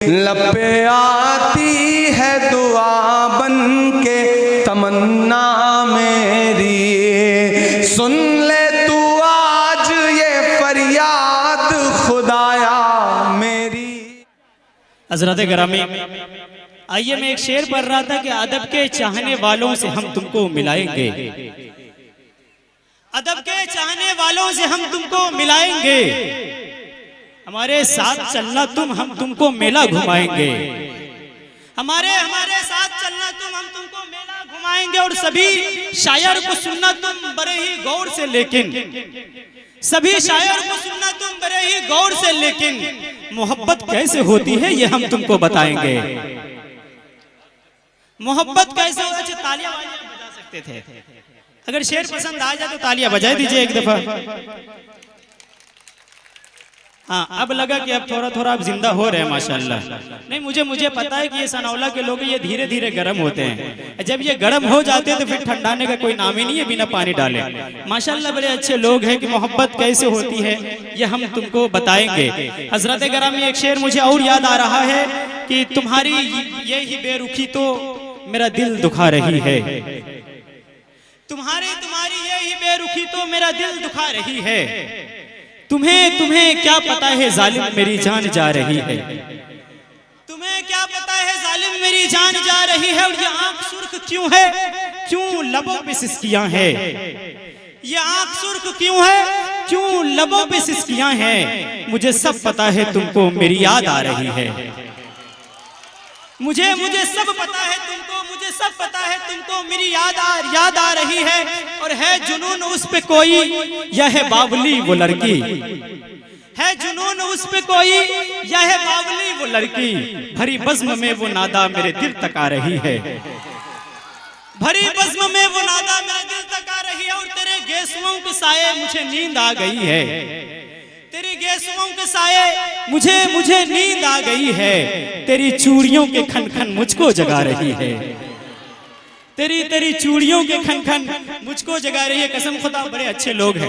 लब पे आती है दुआ बन के तमन्ना मेरी, सुन ले तू आज ये फरियाद खुदाया मेरी। हज़रत गिरामी, आइए मैं एक शेर पढ़ रहा था कि अदब के चाहने वालों से हम तुमको मिलाएंगे, अदब के चाहने वालों से हम तुमको मिलाएंगे, हमारे साथ चलना तुम हम तुमको मेला घुमाएंगे, हमारे साथ चलना तुम हम तुमको मेला घुमाएंगे। और सभी शायर को सुनना तुम बड़े ही गौर से, लेकिन सभी शायर को सुनना तुम बड़े ही गौर से, लेकिन मोहब्बत कैसे होती है ये हम तुमको बताएंगे। मोहब्बत कैसे होती है, तालियां बजा सकते थे। अगर शेर पसंद आ जाए तो तालियां बजा दीजिए एक दफा। हाँ, अब लगा कि अब थोड़ा थोड़ा आप जिंदा हो रहे हैं माशाल्लाह। नहीं, मुझे पता है कि ये सनौला के लोग ये धीरे धीरे गर्म होते हैं, जब ये गर्म हो जाते हैं तो फिर ठंडाने का कोई नाम ही नहीं है बिना पानी डाले। माशाल्लाह बड़े अच्छे लोग हैं कि मोहब्बत कैसे होती है ये हम तुमको बताएंगे। हजरत गिरामी, एक शेर मुझे और याद आ रहा है कि तुम्हारी ये ही बेरुखी तो मेरा दिल दुखा रही है, तुम्हारी ये ही बेरुखी तो मेरा दिल दुखा रही है, तुम्हें क्या पता है जालिम मेरी जान जा रही है, तुम्हें क्या पता है जालिम मेरी जान जा रही है। और ये आंख सुर्ख क्यों है, क्यों लबों पे सिसकियां है, ये आंख सुर्ख क्यों है, क्यों लबों पे सिसकियां हैं, मुझे सब पता है तुमको मेरी याद आ रही है, मुझे सब पता है तुमको, मुझे सब पता है तुमको मेरी याद आ रही है। और है जुनून उस पे कोई, यह है बावली वो लड़की, है जुनून उस पे कोई, यह है बावली वो लड़की, भरी बज़्म में वो नादा मेरे दिल तक आ रही है, भरी बज़्म में वो नादा मेरे दिल तक आ रही है। और तेरे गेसुओं के साए मुझे नींद आ गई है, तेरी गेसुओं के साए मुझे नींद आ गई है, तेरी चूड़ियों के खन खन मुझको जगा रही है, तेरी चूड़ियों के खन खन मुझको जगा रही है। कसम खुदा बड़े अच्छे लोग हैं।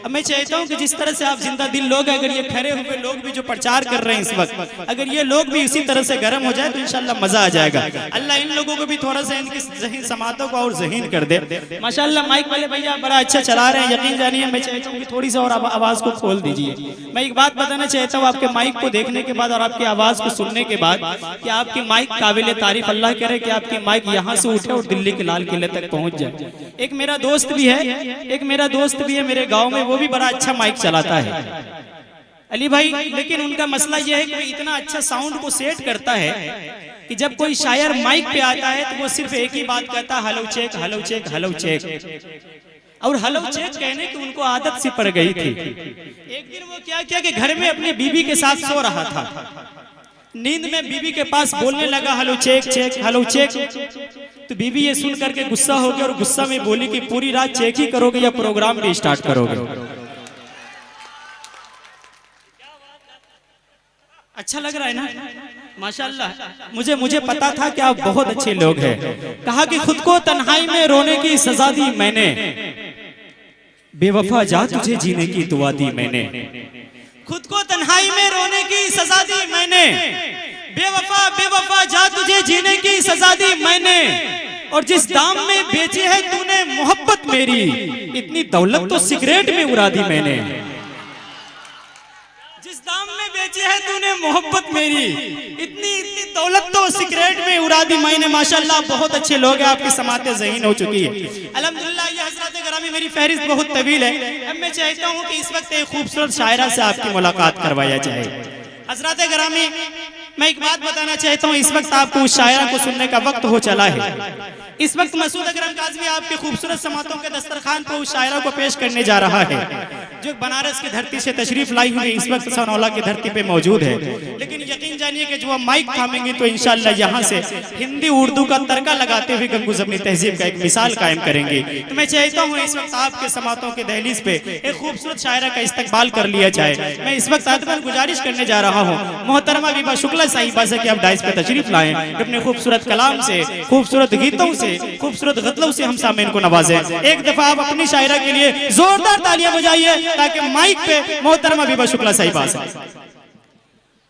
अब मैं चाहता हूं कि जिस तरह से आप जिंदा दिल लोग, अगर ये ठहरे हुए लोग भी जो प्रचार कर रहे हैं इस वक्त, अगर ये लोग भी इसी तरह से गर्म हो जाए तो इंशाल्लाह मजा आ जाएगा। अल्लाह इन लोगों को भी थोड़ा सा इनकी ज़हीन समातों को और ज़हीन कर दे। माशाल्लाह माइक वाले भैया बड़ा अच्छा चला रहे हैं, यकीन जानिए। मैं चाहता हूँ कि थोड़ी सी और आवाज को खोल दीजिए। मैं एक बात बताना चाहता हूँ, आपके माइक को देखने के बाद और आपकी आवाज को सुनने के बाद कि आपकी माइक काबिल तारीफ, अल्लाह करे कि आपकी माइक यहाँ से उठे और दिल्ली के लाल किले तक पहुंच जाए। एक मेरा दोस्त भी है मेरे गांव में, वो भी बड़ा अच्छा माइक चलाता है, अली भाई। लेकिन उनका मसला यह है कि इतना अच्छा साउंड को सेट करता है कि जब कोई शायर माइक पे आता है तो वो सिर्फ एक ही बात कहता है, hello check hello check hello check. और हेलो चेक कहने की उनको आदत सी पड़ गई थी। एक दिन वो क्या किया कि घर में अपनी बीबी के साथ सो रहा था, नींद में बीबी के पास बोलने लगा hello check check hello check. तो बीबी ये सुन करके गुस्सा हो गई और गुस्सा में बोली कि पूरी रात चेक ही करोगे या प्रोग्राम भी स्टार्ट करोगे। अच्छा लग रहा है ना माशाल्लाह। मुझे पता था कि आप बहुत अच्छे लोग हैं। कहा कि खुद को तन्हाई में रोने की सजा दी मैंने, बेवफा जा तुझे जीने की दुआ दी मैंने, खुद को तन्हाई में रोने की सजा दी मैंने, बेवफा जा तुझे जीने की सजा दी मैंने। और जिस दाम में बेची है तूने मोहब्बत मेरी, इतनी दौलत तो सिगरेट में उड़ा दी मैंने, जिस दाम में बेची है तूने मोहब्बत मेरी, इतनी दौलत तो सिगरेट में उड़ा दी मैंने। माशाल्लाह बहुत अच्छे लोग हैं, आपकी समातें ज़हीन हो चुकी है अल्हम्दुलिल्लाह। ये हज़रत गिरामी, मेरी फहरिस्त बहुत तवील है। अब मैं चाहता हूँ कि इस वक्त एक खूबसूरत शायरा से आपकी मुलाकात करवाया जाए। हज़रत गिरामी, मैं एक बात बताना चाहता हूँ, इस वक्त आपको उस शायरा को सुनने का वक्त हो चला है। इस वक्त मसूद अकरम काज़मी आपके खूबसूरत समातों के दस्तरखान पर उस शायरा को पेश करने जा रहा है जो बनारस की धरती से तशरीफ लाई हुई इस वक्त सनौला की धरती पे मौजूद है। लेकिन यकीन जानिए कि जो हम माइक थामेंगे तो इंशाअल्लाह यहाँ से हिंदी उर्दू का तड़का लगाते हुए गंगूज़ अपनी तहजीब का एक मिसाल कायम करेंगे। तो मैं चाहता हूँ इस वक्त आपके समातों के दहलीज पे एक खूबसूरत शायरा का इस्तकबाल कर लिया जाए। मैं इस वक्त अदबन गुजारिश करने जा रहा हूँ मोहतरमा विभा शुक्ला साहिबा से कि आप डाइस पे तशरीफ लाएं, अपने खूबसूरत कलाम से, खूबसूरत गीतों से, खूबसूरत गज़लों से हम सामने को नवाजें। एक दफा आप अपनी शायरा के लिए जोरदार तालियां बजाइए ताकि माइक पे मोहतरमा विभा शुक्ला साहिबा से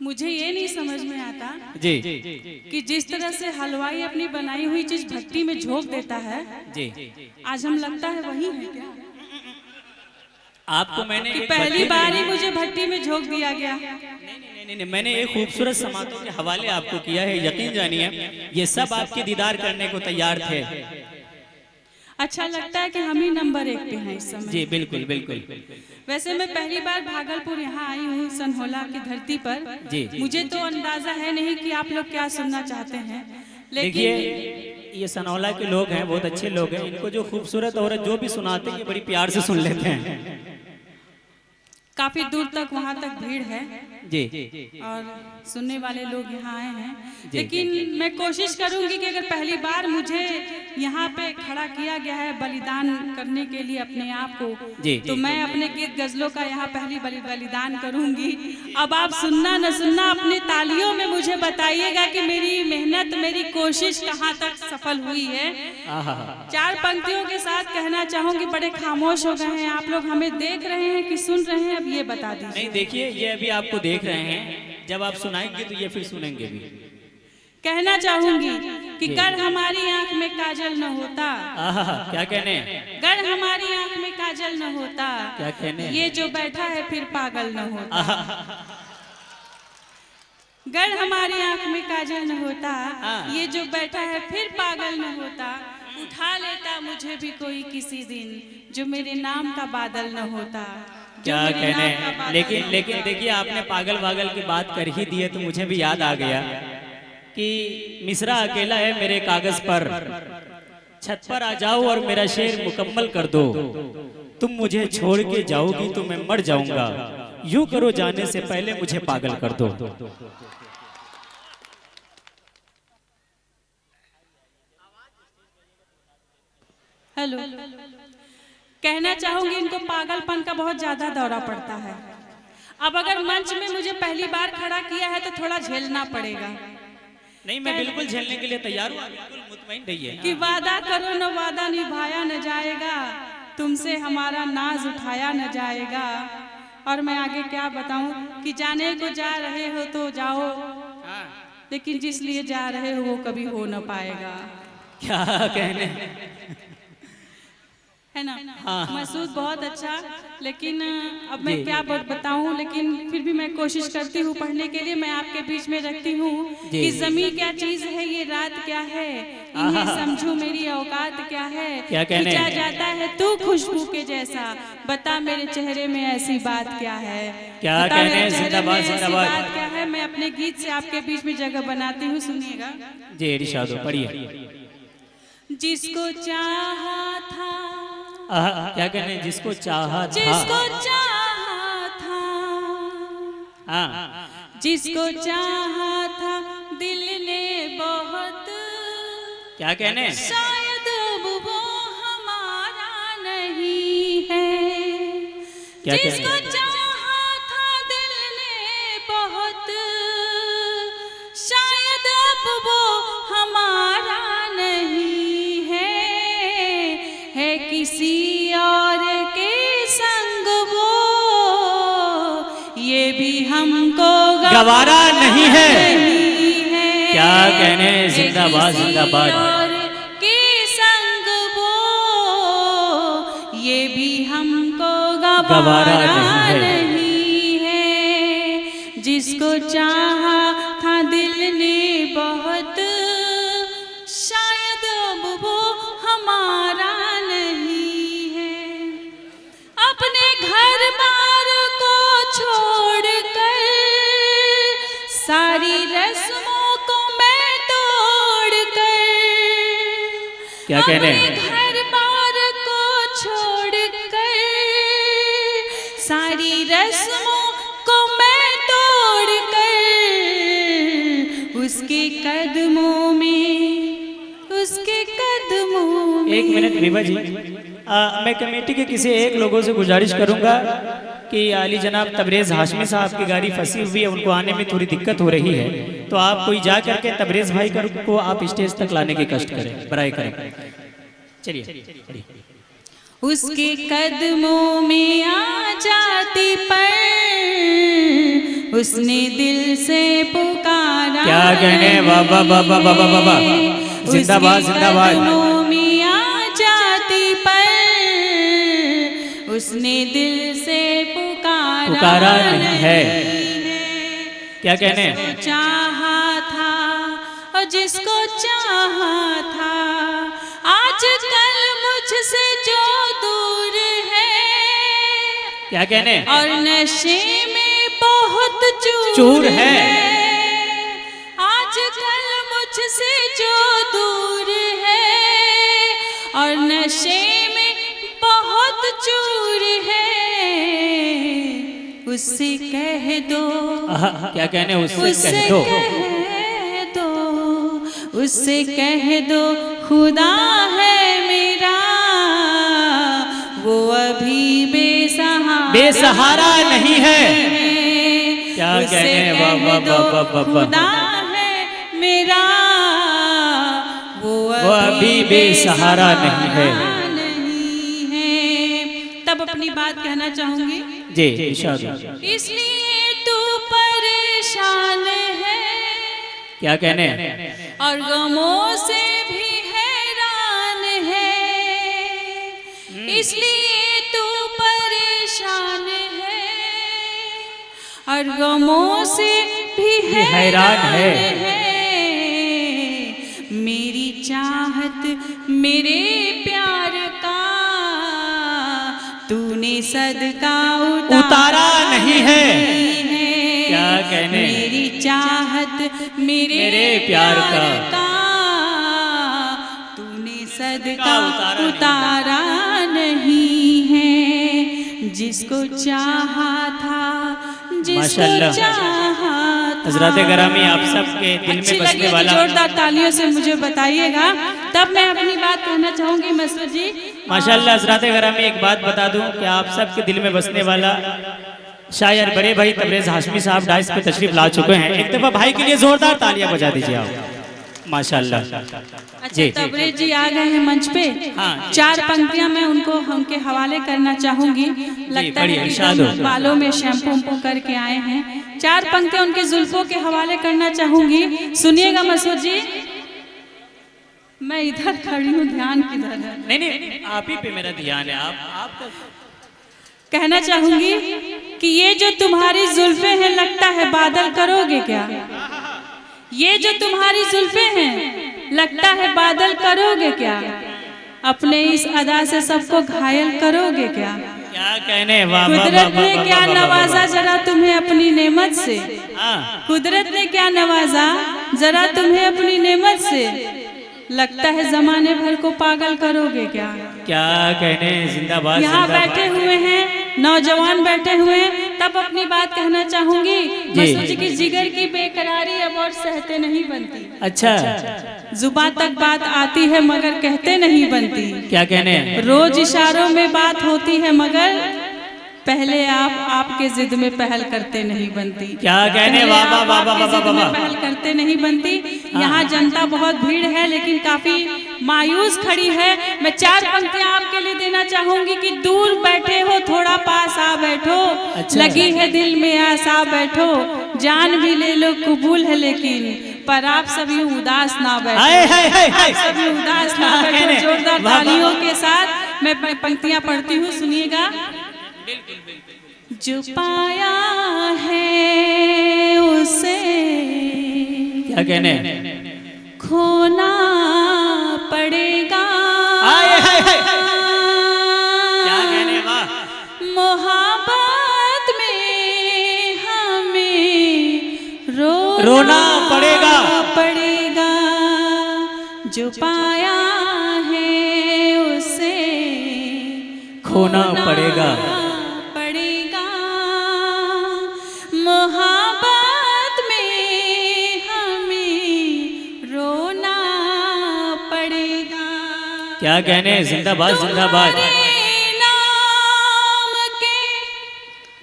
मुझे ये नहीं समझ में आता जी कि जिस तरह से हलवाई अपनी बनाई हुई चीज भट्टी में झोंक देता है, जी आज हम लगता है वही है क्या? आपको मैंने कि एक पहली भट्टी बार में- ही मुझे भट्टी में झोंक दिया गया। नहीं, मैंने एक खूबसूरत समातों के हवाले आपको किया है, यकीन जानिए ये सब आपके दीदार करने को तैयार थे। अच्छा लगता है कि हम ही नंबर 1 पे हैं इस समय। जी बिल्कुल बिल्कुल। वैसे मैं पहली बार भागलपुर यहाँ आई हूँ, सनहोला की धरती पर। जी। मुझे तो अंदाजा है नहीं कि आप लोग क्या सुनना चाहते हैं, देखिए लेकिन ये सनौला के लोग हैं, बहुत अच्छे लोग हैं, इनको जो खूबसूरत औरत जो भी सुनाते हैं ये बड़ी प्यार से सुन लेते हैं। काफी दूर तक वहाँ तक भीड़ है जी और सुनने वाले लोग यहाँ आए हैं। जी। लेकिन मैं कोशिश करूंगी कि अगर पहली बार मुझे यहाँ पे खड़ा किया गया है बलिदान करने के लिए अपने आप को, जी। तो मैं अपने गीत गजलों का यहाँ पहली बलिदान करूंगी। अब आप सुनना न सुनना अपनी तालियों में मुझे बताइएगा कि मेरी मेहनत, मेरी कोशिश कहाँ तक सफल हुई है। आहा। 4 पंक्तियों के साथ कहना चाहूंगी, बड़े खामोश हो गए हैं आप लोग, हमें देख रहे हैं कि सुन रहे हैं, अब ये बता दीजिए। नहीं देखिए ये अभी आपको देख रहे हैं, जब आप सुनाएंगे तो ये फिर सुनेंगे भी। कहना चाहूंगी कि गर हमारी आंख में काजल न होता, आहा क्या कहने, गर हमारी आंख में काजल न होता, क्या कहने? ये जो बैठा है फिर पागल न होता। आहा। गर हमारी आंख में काजल न होता, हाँ। ये जो बैठा है फिर पागल न होता, उठा लेता मुझे भी कोई किसी दिन, जो मेरे नाम का बादल न होता। जो क्या मेरे नाम का कहने, बादल लेकिन न लेकिन होता। देखिए आपने पागल वागल की बात कर ही दी है तो मुझे भी याद आ गया कि मिसरा अकेला है मेरे कागज पर, छत पर आ जाओ और मेरा शेर मुकम्मल कर दो, तुम मुझे छोड़ के जाओगी तो मैं मर जाऊंगा, यूं करो जाने से पहले मुझे पागल कर दो। हेलो, कहना चाहूंगी इनको पागलपन का बहुत ज्यादा दौरा पड़ता है। अब अगर मंच में मुझे पहली बार खड़ा किया है तो थोड़ा झेलना पड़ेगा नहीं मैं बिल्कुल झेलने के लिए तैयार हूँ, बिल्कुल मुतमईन रहिए। कि वादा करो न वादा निभाया न जाएगा, तुमसे हमारा नाज उठाया न जाएगा। और मैं आगे क्या बताऊं कि जाने को जा रहे हो तो जाओ, लेकिन जिस लिए जा रहे हो वो कभी हो न पाएगा। क्या कहने, है ना? हाँ। महसूस बहुत अच्छा, लेकिन अब मैं जी। क्या बताऊं, लेकिन फिर भी मैं कोशिश करती हूँ पढ़ने के लिए। मैं आपके बीच में रखती हूँ जी। कि जमी क्या चीज है, ये रात क्या है, इन्हें आहा। समझो मेरी औकात क्या है। क्या कहने? खींचा जाता है तू खुशबू के जैसा, बता मेरे चेहरे में ऐसी बात क्या है। क्या बता कहने? मेरे चेहरे जिंदाबाद, में ऐसी जिंदाबाद। बात क्या है। मैं अपने गीत से आपके बीच में जगह बनाती हूँ, सुनिएगा। जी इरशाद पढ़िए। जिसको चाहा था, क्या कहने, जिसको चाहा था, जिसको चाहा था, हाँ जिसको चाहा था दिल ने बहुत, क्या कहने, शायद अब वो हमारा नहीं है। क्या जिसको कहने? चाहा था दिल ने बहुत, शायद अब वो हमारा नहीं है किसी और के संग वो, ये भी हमको गवारा नहीं है। नहीं है। क्या कहने, जिंदाबाद, किसी जिंदाबाद। और के संग वो, ये भी हमको गवारा नहीं है। जिसको चाहा था दिल ने बहुत, शायद अब वो हमारा नहीं है। अपने घर बार को छोड़कर सारी रस्मों को मैं तोड़कर, क्या कहने? अपने घर बार को छोड़कर सारी रस्मों को मैं तोड़कर, उसके कदमों में, उसके कदमों में। एक मिनट विभा जी, मैं कमेटी के किसी एक लोगों से गुजारिश करूंगा कि अली जनाब तबरेज हाशमी साहब की गाड़ी फंसी हुई है, उनको आने में थोड़ी दिक्कत हो रही है, तो आप कोई जा करके तबरेज भाई को आप स्टेज तक लाने के कष्ट करें, बराए करें। चलिए। उसके कदमों में आ जाती पर उसने दिल से पुकारा क्या कहने, वाह वाह वाह वाह वाह वाह वाह, जिंदाबाद जिंदाबाद। जाति पर उसने दिल से पुकारा नहीं है। क्या कहने, चाहा था और जिसको चाहा था, आज कल मुझसे जो दूर है। क्या कहने, और नशे में बहुत चूर है। आज कल मुझसे जो दूर है, और नशे में बहुत चूर है। उससे कह दो, क्या कहने, उससे उससे कह दो, उससे कह दो खुदा है मेरा, वो अभी बेसहारा नहीं है। क्या उससे कहने, वाह वाह कह दो वाह वाह वाह वाह, खुदा है मेरा, वो अभी बेसहारा नहीं है। तब अपनी बात कहना चाहूंगी जी इरशाद। इसलिए तू परेशान है, क्या कहने, और गमों से भी हैरान है। इसलिए तू परेशान है, और गमों से भी हैरान है। मेरी चाहत मेरे प्यार का तूने सदका उतारा नहीं है। क्या कहने, मेरी चाहत मेरे प्यार का तूने सदका उतारा नहीं है। जिसको चाहा था, जिसको चाहा था। हज़रात गिरामी, आप सबके दिल में बसने वाला, जोरदार तालियों से मुझे बताइएगा, तब मैं अपनी बात कहना चाहूंगी मसूद जी। माशाल्लाह। हज़रात गिरामी, एक बात बता दूं कि आप सबके दिल में बसने वाला शायर बड़े भाई तबरेज हाशमी साहब डाइस पे तशरीफ ला चुके हैं। एक दफा भाई के लिए जोरदार तालियां बजा दीजिए आप। माशाल्लाह। अच्छा, तबरेज जी आ गए हैं मंच पे। हाँ। 4 पंक्तियां मैं उनके हवाले करना चाहूंगी। लगता है कि हम बालों में शैम्पू करके आए हैं। 4 पंक्तियां उनके जुल्फों के हवाले करना चाहूंगी। सुनिएगा मसूद जी। मैं इधर खड़ी हूँ, ध्यान किधर है? नहीं, आप ही पे मेरा ध्यान है। आप कहना चाहूंगी कि ये जो तुम्हारी जुल्फे हैं, लगता है बादल करोगे क्या? ये जो तुम्हारी जुल्फे हैं, लगता है बादल करोगे क्या? अपने इस अदा से सबको घायल करोगे क्या? क्या कहने, वाह। कुदरत ने क्या नवाजा जरा तुम्हें अपनी नेमत से। कुदरत ने क्या नवाजा जरा तुम्हें अपनी नेमत से, लगता है जमाने भर को पागल करोगे क्या? क्या कहने, जिंदाबाद। यहाँ बैठे हुए हैं नौजवान बैठे हुए हैं, तब अपनी बात कहना चाहूंगी। मसूद जी की जिगर की बेकरारी अब और सहते नहीं बनती। अच्छा, जुबान तक बात आती है मगर कहते नहीं बनती। क्या कहने, रोज इशारों में बात होती है मगर पहले आपके जिद में पहल करते नहीं बनती। क्या कहने, वाह वाह वाह वाह वाह वाह, पहल करते नहीं बनती। यहाँ जनता बहुत भीड़ है लेकिन काफी मायूस खड़ी है। मैं 4 पंक्तियां आपके लिए देना चाहूंगी कि दूर बैठे हो थोड़ा पास आ बैठो। अच्छा। लगी है दिल में आसा बैठो, जान भी ले लो कबूल है लेकिन पर आप सभी उदास ना बैठो। सभी उदास ना बैठो। जोरदार तालियों के साथ मैं पंक्तियां पढ़ती हूँ, सुनिएगा। जो पाया है उसे, क्या कहने, खोना पड़ेगा। क्या कहने, वाह। मोहब्बत में हमें रोना पड़ेगा। जो पाया है उसे खोना पड़ेगा। मोहब्बत में हमें रोना पड़ेगा। क्या कहने, जिंदाबाद जिंदाबाद।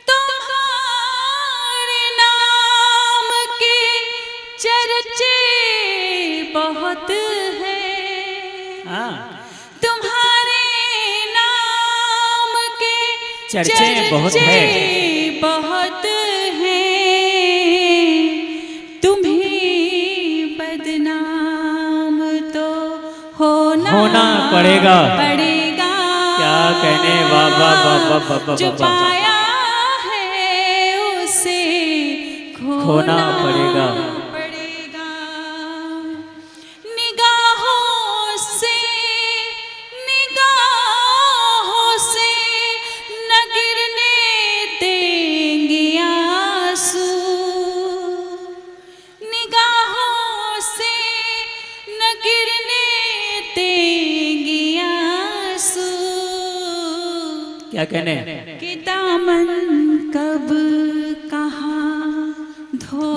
तुम्हारे नाम के चर्चे बहुत हैं। तुम्हारे नाम के चर्चे बहुत हैं। बहुत हैं। खोना पड़ेगा। पड़ेगा। क्या कहने बाबा बाबा जो पाया है उसे खोना पड़ेगा। निगाहों से न गिरने देंगे आंसू, निगाहों से न गिरने देंगे आंसू। क्या कहने कि दामन कब कहाँ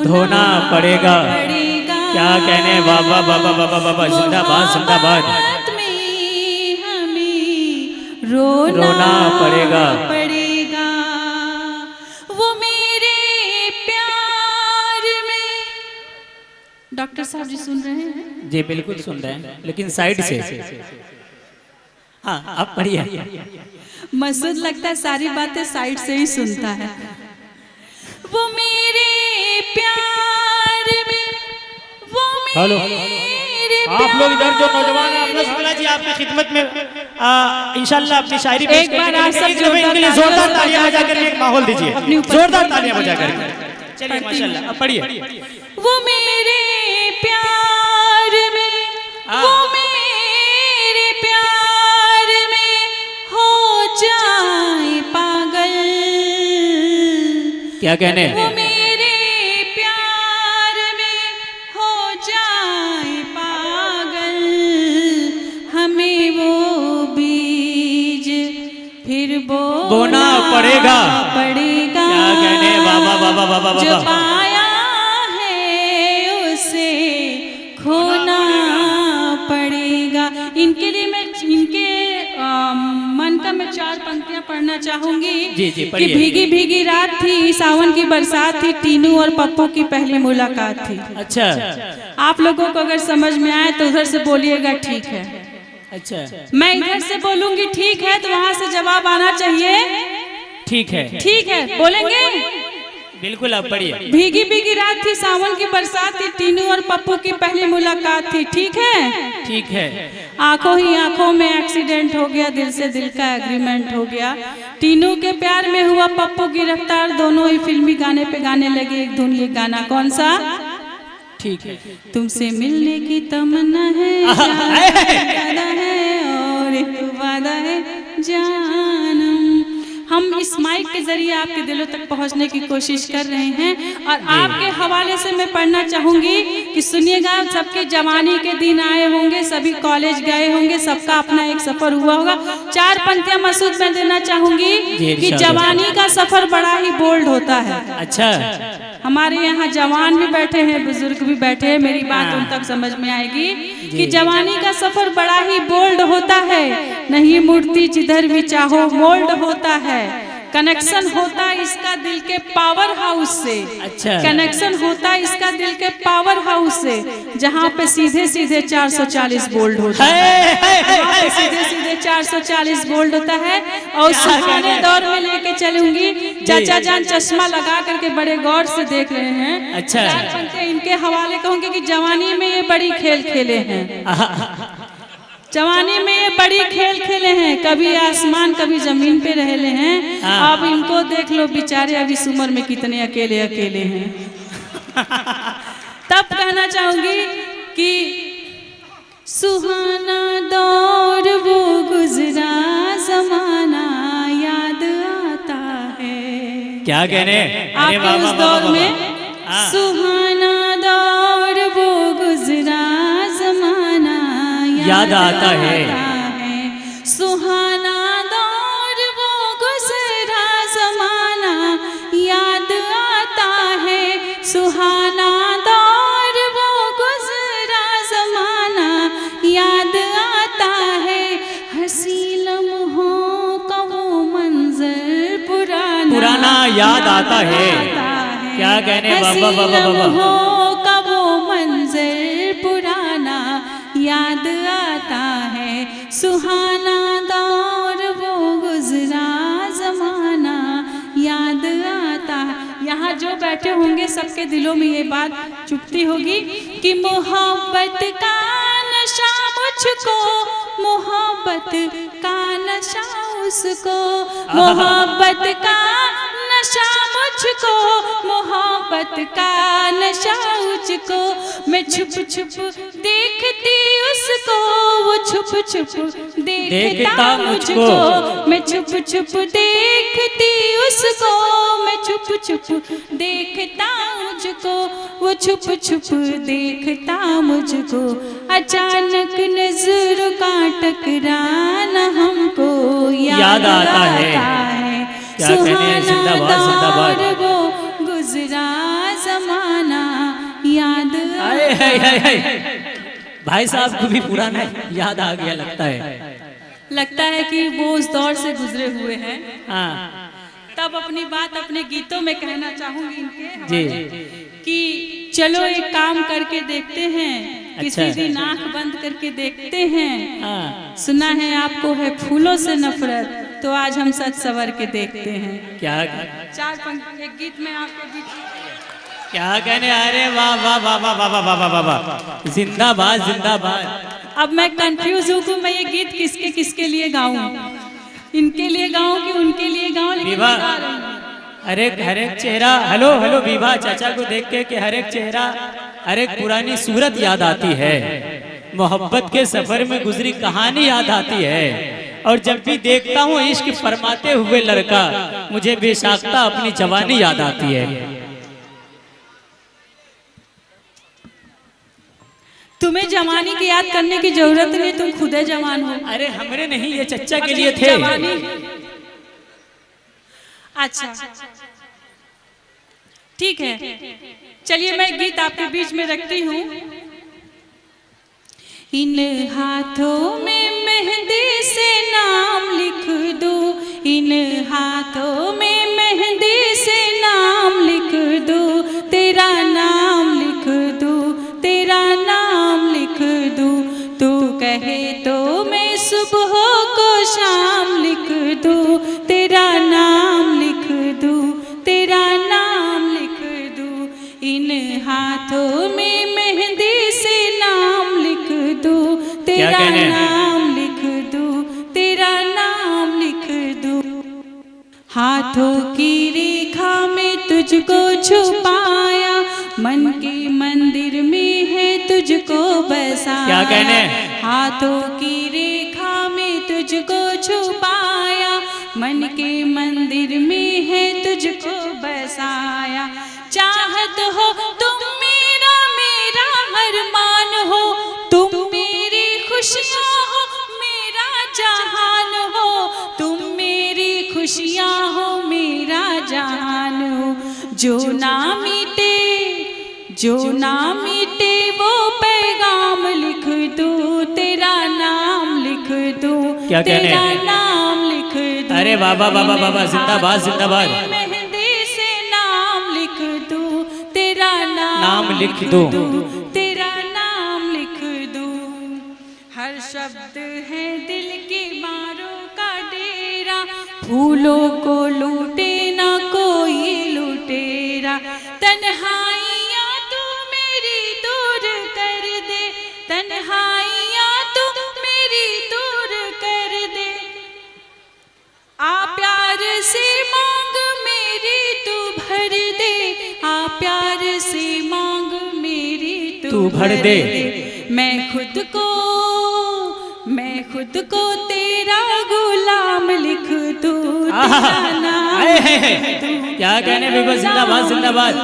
धोना पड़ेगा। पड़ेगा। क्या कहने बाबा बाबा बाबा बाबा जिंदाबाद जिंदाबाद। मोहब्बत में हमें रोना पड़ेगा। पड़ेगा। वो मेरे प्यार में। डॉक्टर साहब जी सुन रहे हैं? जी बिल्कुल सुन रहे हैं, लेकिन साइड से। हाँ आप पढ़िए। मसूद लगता है सारी बातें साइड से ही सुनता है। वो मेरे प्यार में, वो हेलो मेरे आप लोग इधर जो नौजवान हैं, आप लोग शुक्ला जी आपकी खिदमत में इंशाल्लाह अपनी शायरी पेश एक बार करेंगे। आप सब लेकिन इनके लिए जोरदार तालियां बजा कर एक माहौल दीजिए, अपनी उपस्थिति जोरदार तालियां बजा कर। चलिए माशाल्लाह अब पढ़िए। वो मेरे प्यार में, वो मेरे प्यार में हो जाए पागल। क्या कहने वो मेरे प्यार में हो जाए पागल। हमें वो बीज फिर बोना पड़ेगा। पड़ेगा। क्या कहने बाबा बाबा बाबा जो बाबा। पाया है उसे खोना पड़ेगा। इनके लिए मैं इनके मन का मैं 4 पंक्तियां पढ़ना चाहूंगी। जी, कि पढ़िए। भीगी भीगी रात थी, सावन की बरसात थी, टीनू और पप्पू की पहली मुलाकात थी। अच्छा आप लोगों को अगर समझ में आए तो उधर से बोलिएगा ठीक है। अच्छा मैं इधर से बोलूंगी ठीक है, तो वहां से जवाब आना चाहिए ठीक है ठीक है। बोलेंगे? बिल्कुल आप पढ़िए। भीगी भीगी रात थी, सावन की बरसात थी, टीनू और पप्पू की पहली मुलाकात थी। ठीक है? ठीक है। आंखों ही आंखों में एक्सीडेंट हो गया, दिल से दिल का एग्रीमेंट हो गया। टीनू के प्यार में हुआ पप्पू गिरफ्तार, दोनों ही फिल्मी गाने पे गाने लगे एक धुन। ये गाना कौन सा? ठीक है। तुमसे मिलने की तमन्ना है, वादा है और एक वादा है जानम। हम इस माइक के जरिए आपके दिलों तक पहुंचने की कोशिश कर रहे हैं और आपके हवाले से मैं पढ़ना चाहूंगी कि सुनिएगा। सबके जवानी के दिन आए होंगे, सभी कॉलेज गए होंगे, सबका अपना एक सफर हुआ होगा। 4 पंक्तियां मसूद में देना चाहूंगी कि जवानी का सफर बड़ा ही बोल्ड होता है। अच्छा हमारे यहाँ जवान भी बैठे हैं, बुजुर्ग भी बैठे हैं, मेरी बात उन तक समझ में आएगी कि जवानी का सफर बड़ा ही बोल्ड होता है। नहीं मूर्ति जिधर भी चाहो मोल्ड होता है। कनेक्शन होता इसका दिल के पावर हाउस से। अच्छा कनेक्शन होता इसका दिल के पावर हाउस से, जहाँ पे सीधे सीधे 440 वोल्ट होता है। सीधे सीधे 440 वोल्ट होता है। और सुहाने दौर में लेके चलूंगी। चाचा जान चश्मा लगा करके बड़े गौर से देख रहे हैं। अच्छा 4 पंक्तियां इनके हवाले कहूंगी कि जवानी में ये बड़ी खेल खेले हैं। जवानी में ये बड़ी खेल खेले हैं, कभी आसमान कभी जमीन पे रहले हैं। अब इनको देख लो बेचारे अब इस उम्र में कितने अकेले अकेले हैं। तब कहना चाहूंगी कि सुहाना दौर वो गुजरा जमाना याद आता है। क्या कहने आपके उस दौर में सुहाना दौर वो गुजरा जमाना याद आता है। सुहाना दौर वो गुजरा जमाना याद आता है। सुहाना दौर वो गुजरा जमाना याद आता है। हंसी लम्हों का वो मंजर पुराना याद आता है। क्या कहने बाबा बाबा बाबा का वो मंजर पुराना याद आता है। सुहाना दौर वो गुजरा जमाना याद आता है। यहाँ जो बैठे होंगे सबके दिलों में ये बात चुभती होगी कि मोहब्बत का नशा मुझको मोहब्बत का नशा उसको, मोहब्बत का नशा मुझको, मोहब्बत का नशा मुझको। मैं छुप छुप देखती उसको, वो छुप छुप देखता मुझको। मैं छुप छुप देखती उसको, मैं छुप छुप देखता मुझको, वो छुप छुप देखता मुझको। अचानक नजर का टकराना हमको याद आता है। सुहाना दौर वो गुजरा जमाना याद भाई साहब को भी पुराना याद आ गया लगता है कि वो उस दौर से गुजरे हुए हैं। हाँ तब अपनी बात अपने गीतों में कहना चाहूंगी इनके जी कि चलो एक काम करके देखते हैं, किसी अच्छा। दिन आंख बंद करके देखते हैं। हाँ सुना है आपको है फूलों से नफरत, तो आज हम सच सवर के देखते हैं। क्या चार पंक्ति एक गीत में आपके बीच क्या कहने, अरे वाह वाह वाह वाह वाह वाह वाह वाह वाह, जिंदाबाद जिंदाबाद। अब मैं कंफ्यूज हूँ कि मैं ये गीत किसके किसके लिए गाऊं, इनके लिए गाऊं कि उनके लिए गाऊं, लेकिन विवाह। मैं गा रही हूं। हर एक चेहरा, हेलो हेलो विवाह चाचा को देख के कि हर एक चेहरा, हर एक पुरानी सूरत याद आती है, मोहब्बत के सफर में गुजरी कहानी याद आती है। और जब भी देखता हूँ इश्क फरमाते हुए लड़का, मुझे बेसाख्ता अपनी जवानी याद आती है। तुम्हें जवानी की याद करने की जरूरत नहीं, तुम खुदे जवान हो। अरे हमरे नहीं, ये चच्चा के लिए थे। जवानी अच्छा ठीक है, चलिए मैं गीत आपके बीच में रखती हूँ। इन हाथों में मेहंदी से नाम लिख दो, इन हाथों में मेहंदी से नाम लिख दो, तेरा नाम लिख दो, तेरा नाम लिख दो। तू कहे तो मैं सुबह को शाम लिख दो, तेरा नाम लिख दो, तेरा नाम लिख दो। इन हाथों में मेहंदी से नाम लिख दो, तेरा नाम लिख दो, तेरा नाम लिख दो। हाथों की रेखा में तुझको छुपाया, मन के मंदिर में है तुझको बसाया। क्या कहने? हाथों की रेखा में तुझको छुपाया, मन के मंदिर में है तुझको बसाया। चाहत हो तुम मेरा, मेरा अरमान हो, तुम मेरी खुशियाँ हो, मेरा जहान हो, तुम मेरी खुशियाँ हो, मेरा जहान हो। जो ना मिटे, जो ना मिटे वो पैगाम लिख दो, तेरा नाम लिख दो, क्या कहने? तेरा नाम लिख दो। अरे बाबा बाबा बाबा, जिंदाबाद जिंदाबाद। मेहंदी से नाम लिख दो, तेरा नाम लिख दो, तेरा नाम लिख दो। हर शब्द है दिल के बारों का डेरा, फूलों को लूटे ना कोई लुटेरा। तन्हाइयाँ तू मेरी दूर कर दे, तन्हाइयाँ तू मेरी दूर कर दे। आ प्यार से मांग मेरी तू भर दे, आ प्यार से मांग मेरी तू भर दे। मैं खुद को तेरा गुलाम लिख दूं, तेरा नाम लिख दूं, क्या कहने बेबा, जिंदाबाद जिंदाबाद।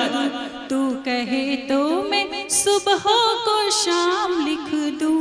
तू कहे तो मैं सुबह को शाम लिख दूं,